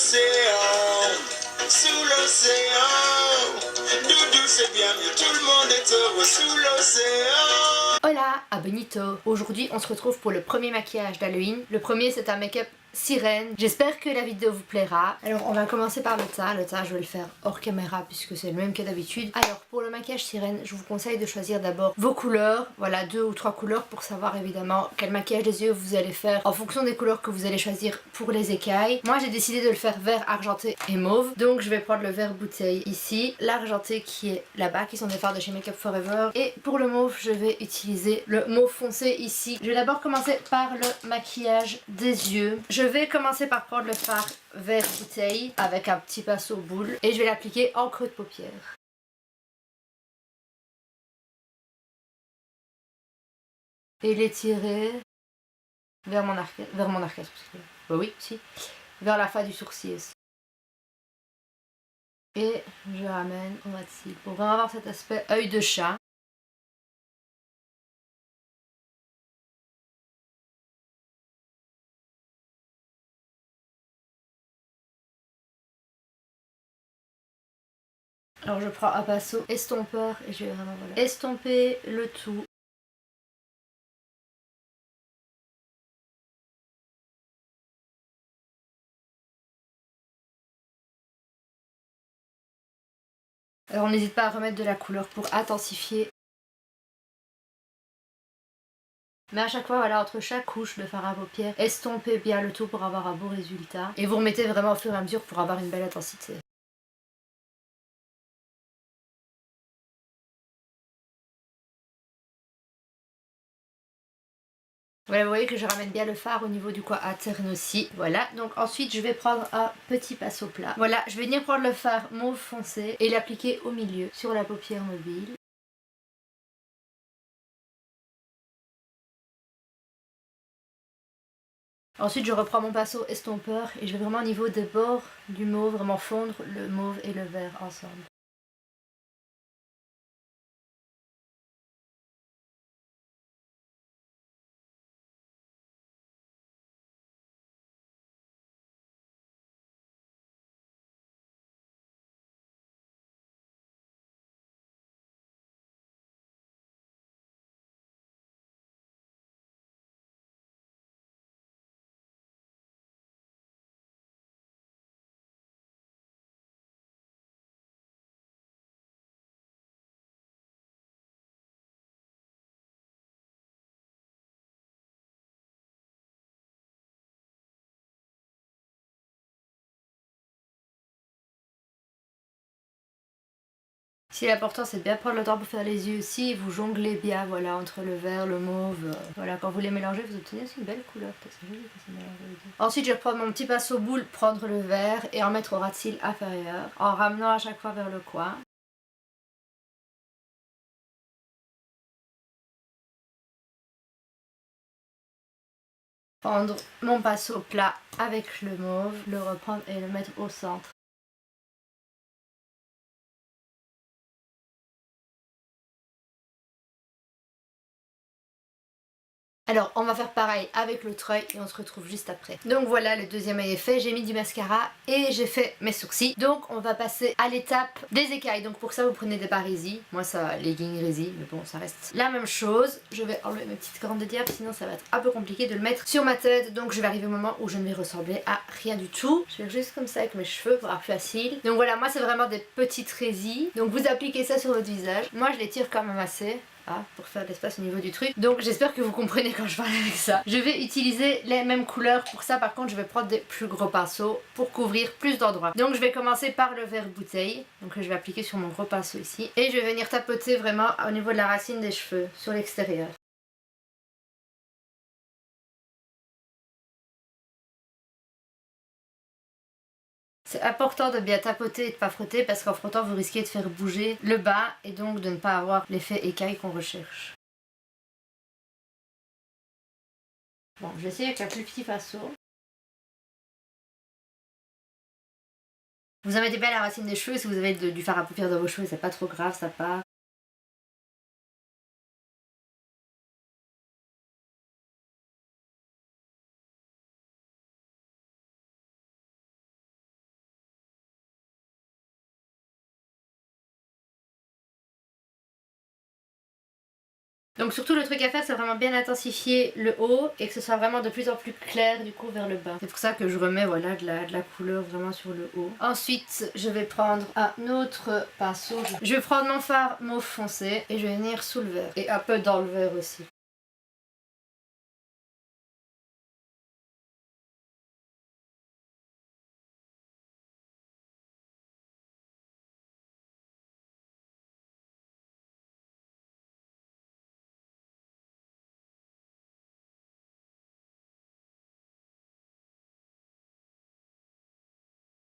l'océan, sous l'océan. Doudou, c'est bien mieux, tout le monde est heureux sous l'océan. Hola, à Benito. Aujourd'hui, on se retrouve pour le premier maquillage d'Halloween. Le premier, c'est un make-up sirène. J'espère que la vidéo vous plaira. Alors, on va commencer par le teint. Le teint, je vais le faire hors caméra puisque c'est le même que d'habitude. Alors, pour le maquillage sirène, je vous conseille de choisir d'abord vos couleurs. Voilà, 2 ou 3 couleurs pour savoir évidemment quel maquillage des yeux vous allez faire en fonction des couleurs que vous allez choisir pour les écailles. Moi, j'ai décidé de le faire vert, argenté et mauve. Donc, je vais prendre le vert bouteille ici, l'argenté qui est là-bas, qui sont des fards de chez Make Up Forever. Et pour le mauve, je vais utiliser le mauve foncé ici. Je vais d'abord commencer par le maquillage des yeux. Je vais commencer par prendre le fard vert bouteille avec un petit pinceau boule et je vais l'appliquer en creux de paupière. Et l'étirer vers mon arcade, bah oui, si, vers la fin du sourcil aussi. Et je ramène au ras de cils pour vraiment avoir cet aspect œil de chat. Alors je prends un pinceau estompeur et je vais vraiment estomper le tout. Alors on n'hésite pas à remettre de la couleur pour intensifier. Mais à chaque fois, voilà, entre chaque couche de fard à paupières, estompez bien le tout pour avoir un beau résultat. Et vous remettez vraiment au fur et à mesure pour avoir une belle intensité. Voilà, vous voyez que je ramène bien le fard au niveau du coin interne aussi. Voilà, donc ensuite je vais prendre un petit pinceau plat. Voilà, je vais venir prendre le fard mauve foncé et l'appliquer au milieu sur la paupière mobile. Ensuite je reprends mon pinceau estompeur et je vais vraiment au niveau des bords du mauve, vraiment fondre le mauve et le vert ensemble. Si l'important c'est de bien prendre le temps pour faire les yeux aussi, vous jonglez bien voilà, entre le vert, le mauve. Voilà, quand vous les mélangez, vous obtenez aussi une belle couleur. C'est joli quand c'est mélangé les deux. Ensuite, je vais prendre mon petit pinceau boule, prendre le vert et en mettre au ras de cils inférieur, en ramenant à chaque fois vers le coin. Prendre mon pinceau plat avec le mauve, le reprendre et le mettre au centre. Alors on va faire pareil avec l'autre œil et on se retrouve juste après. Donc voilà, le deuxième œil est fait, j'ai mis du mascara et j'ai fait mes sourcils. Donc on va passer à l'étape des écailles. Donc pour ça vous prenez des parisis. Moi ça legging résille, mais bon ça reste la même chose. Je vais enlever mes petites cornes de diable, sinon ça va être un peu compliqué de le mettre sur ma tête. Donc je vais arriver au moment où je ne vais ressembler à rien du tout. Je vais faire juste comme ça avec mes cheveux pour avoir plus facile. Donc voilà, moi c'est vraiment des petites résilles. Donc vous appliquez ça sur votre visage. Moi je les tire quand même assez. Pour faire de l'espace au niveau du truc. Donc j'espère que vous comprenez quand je parle avec ça. Je vais utiliser les mêmes couleurs. Pour ça par contre je vais prendre des plus gros pinceaux pour couvrir plus d'endroits. Donc je vais commencer par le vert bouteille. Donc je vais appliquer sur mon gros pinceau ici. Et je vais venir tapoter vraiment au niveau de la racine des cheveux, sur l'extérieur. C'est important de bien tapoter et de ne pas frotter parce qu'en frottant vous risquez de faire bouger le bas et donc de ne pas avoir l'effet écaille qu'on recherche. Bon, je vais essayer avec un plus petit pinceau. Vous en mettez bien la racine des cheveux, si vous avez du fard à paupières dans vos cheveux, c'est pas trop grave, ça part. Donc surtout le truc à faire c'est vraiment bien intensifier le haut et que ce soit vraiment de plus en plus clair du coup vers le bas. C'est pour ça que je remets voilà de la couleur vraiment sur le haut. Ensuite je vais prendre un autre pinceau. Je vais prendre mon fard mauve foncé et je vais venir sous le vert et un peu dans le vert aussi.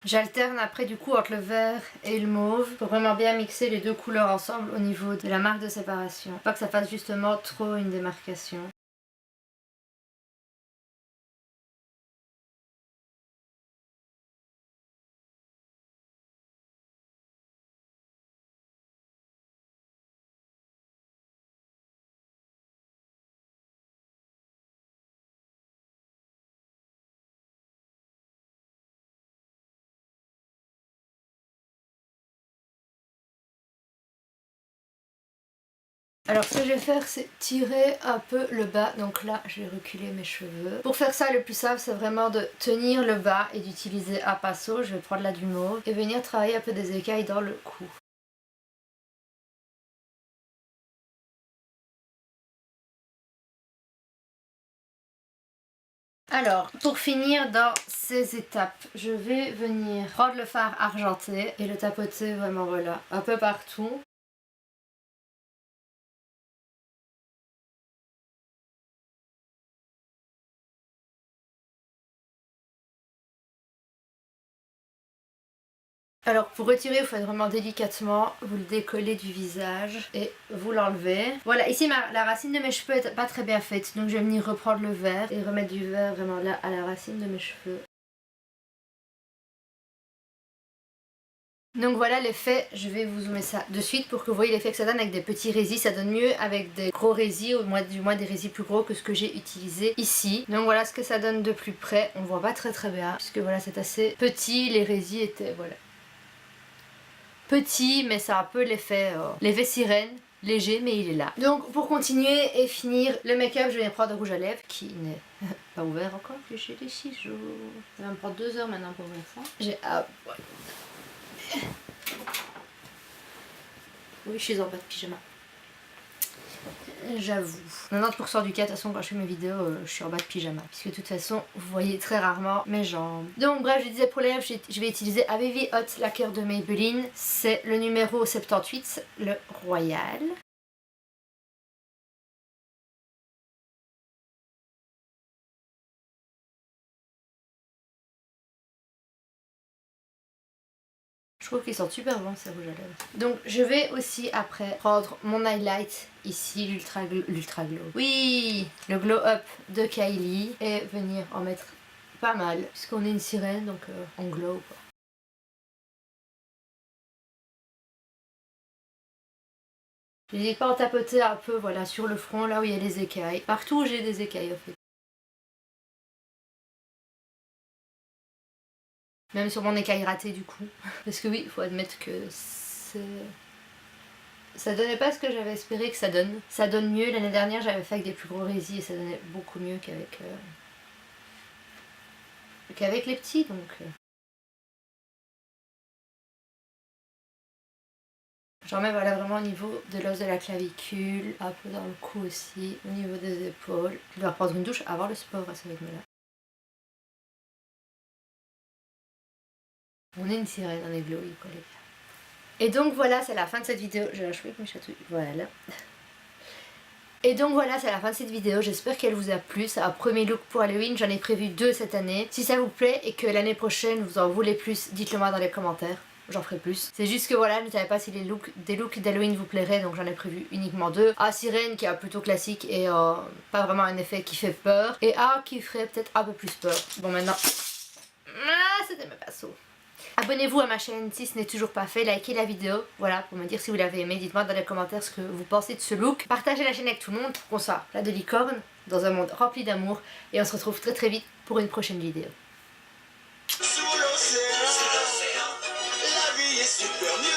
J'alterne après du coup entre le vert et le mauve pour vraiment bien mixer les deux couleurs ensemble au niveau de la marque de séparation. Pas que ça fasse justement trop une démarcation. Alors ce que je vais faire c'est tirer un peu le bas, donc là je vais reculer mes cheveux. Pour faire ça le plus simple c'est vraiment de tenir le bas et d'utiliser un pinceau, je vais prendre là du mauve et venir travailler un peu des écailles dans le cou. Alors, pour finir dans ces étapes, je vais venir prendre le fard argenté et le tapoter vraiment voilà, un peu partout. Alors pour retirer, vous faites vraiment délicatement, vous le décollez du visage et vous l'enlevez. Voilà, ici la racine de mes cheveux est pas très bien faite, donc je vais venir reprendre le vert et remettre du vert vraiment là à la racine de mes cheveux. Donc voilà l'effet, je vais vous zoomer ça de suite pour que vous voyez l'effet que ça donne avec des petits résis. Ça donne mieux avec des gros résis, du moins des résis plus gros que ce que j'ai utilisé ici. Donc voilà ce que ça donne de plus près, on voit pas très bien puisque voilà c'est assez petit, les résis étaient voilà petit, mais ça a un peu l'effet sirène, léger mais il est là. Donc pour continuer et finir le make-up, je vais prendre un rouge à lèvres qui n'est pas ouvert encore, que j'ai les 6 jours. Ça va me prendre 2 heures maintenant pour ouvrir ça. J'ai oui, je suis en bas de pyjama. J'avoue. 90% du cas, de toute façon, quand je fais mes vidéos, je suis en bas de pyjama. Puisque de toute façon, vous voyez très rarement mes jambes. Donc bref, je disais pour les lèvres, je vais utiliser AVV Hot Lacquer de Maybelline. C'est le numéro 78, le Royal. Je trouve qu'ils sentent super bon ces rouges à lèvres. Donc je vais aussi après prendre mon highlight ici, l'Ultra Glow. Oui, le Glow Up de Kylie et venir en mettre pas mal puisqu'on est une sirène donc en glow quoi. N'hésite pas à en tapoter un peu voilà sur le front là où il y a les écailles. Partout où j'ai des écailles en fait. Même sur mon écaille ratée du coup. Parce que oui, il faut admettre que ça donnait pas ce que j'avais espéré que ça donne. Ça donne mieux. L'année dernière j'avais fait avec des plus gros résis et ça donnait beaucoup mieux qu'avec les petits donc. J'en mets voilà vraiment au niveau de l'os de la clavicule, un peu dans le cou aussi, au niveau des épaules. Je dois reprendre une douche avant le sport à ce rythme-là. On est une sirène, on est glowy quoi les gars. Et donc voilà, c'est la fin de cette vidéo. J'ai la cheveux avec mes chatouilles. Voilà. Et donc voilà, c'est la fin de cette vidéo. J'espère qu'elle vous a plu. C'est un premier look pour Halloween. J'en ai prévu 2 cette année. Si ça vous plaît et que l'année prochaine vous en voulez plus, dites-le moi dans les commentaires. J'en ferai plus. C'est juste que voilà, je ne savais pas si des looks d'Halloween vous plairaient, donc j'en ai prévu uniquement 2. Un sirène qui est plutôt classique et pas vraiment un effet qui fait peur. Et un qui ferait peut-être un peu plus peur. Bon maintenant, c'était mes pinceaux. Abonnez-vous à ma chaîne si ce n'est toujours pas fait, likez la vidéo, voilà, pour me dire si vous l'avez aimé, dites-moi dans les commentaires ce que vous pensez de ce look. Partagez la chaîne avec tout le monde pour qu'on soit là de licorne, dans un monde rempli d'amour, et on se retrouve très vite pour une prochaine vidéo. Sous l'océan, la vie est super mieux.